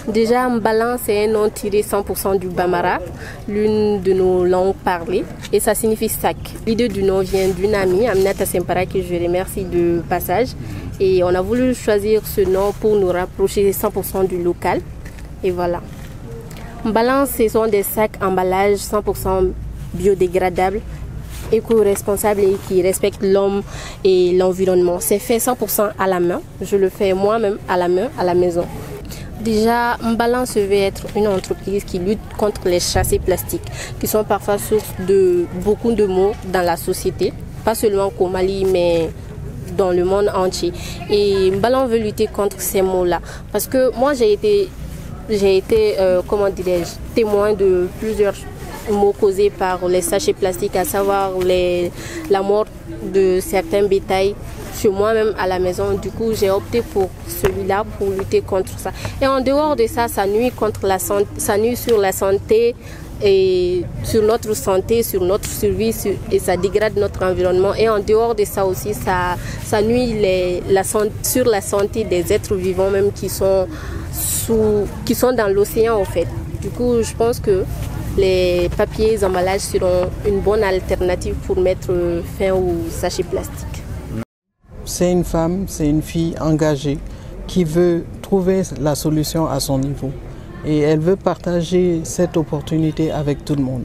Déjà, Mbalan, c'est un nom tiré 100% du Bambara, l'une de nos langues parlées, et ça signifie sac. L'idée du nom vient d'une amie, Aminata Sempara, que je remercie de passage. Et on a voulu choisir ce nom pour nous rapprocher 100% du local. Et voilà. Mbalan, ce sont des sacs emballages 100% biodégradables, éco-responsables et qui respectent l'homme et l'environnement. C'est fait 100% à la main. Je le fais moi-même à la main, à la maison. Déjà, Mbalan se veut être une entreprise qui lutte contre les chassés plastiques, qui sont parfois source de beaucoup de maux dans la société, pas seulement qu'au Mali, mais dans le monde entier. Et Mbalan veut lutter contre ces maux-là. Parce que moi, j'ai été comment dirais-je, témoin de plusieurs maux causés par les sachets plastiques, à savoir la mort de certains bétails chez moi-même à la maison. Du coup, j'ai opté pour celui-là pour lutter contre ça. Et en dehors de ça, ça nuit sur la santé et sur notre santé, sur notre survie et ça dégrade notre environnement. Et en dehors de ça aussi, ça nuit sur la santé des êtres vivants même qui sont dans l'océan en fait. Du coup, je pense que les papiers emballages seront une bonne alternative pour mettre fin aux sachets plastiques. C'est une femme, c'est une fille engagée qui veut trouver la solution à son niveau. Et elle veut partager cette opportunité avec tout le monde.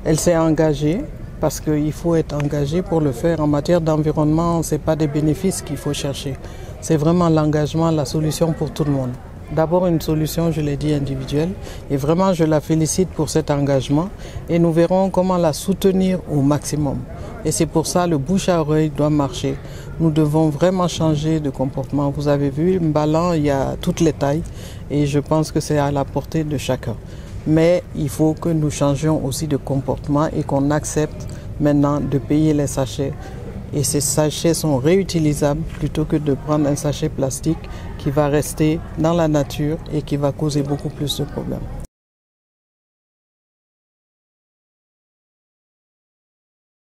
Elle s'est engagée parce qu'il faut être engagé pour le faire. En matière d'environnement, ce n'est pas des bénéfices qu'il faut chercher. C'est vraiment l'engagement, la solution pour tout le monde. D'abord une solution, je l'ai dit, individuelle. Et vraiment, je la félicite pour cet engagement. Et nous verrons comment la soutenir au maximum. Et c'est pour ça que le bouche à oreille doit marcher. Nous devons vraiment changer de comportement. Vous avez vu, Mbalan, il y a toutes les tailles. Et je pense que c'est à la portée de chacun. Mais il faut que nous changions aussi de comportement et qu'on accepte maintenant de payer les sachets. Et ces sachets sont réutilisables plutôt que de prendre un sachet plastique qui va rester dans la nature et qui va causer beaucoup plus de problèmes.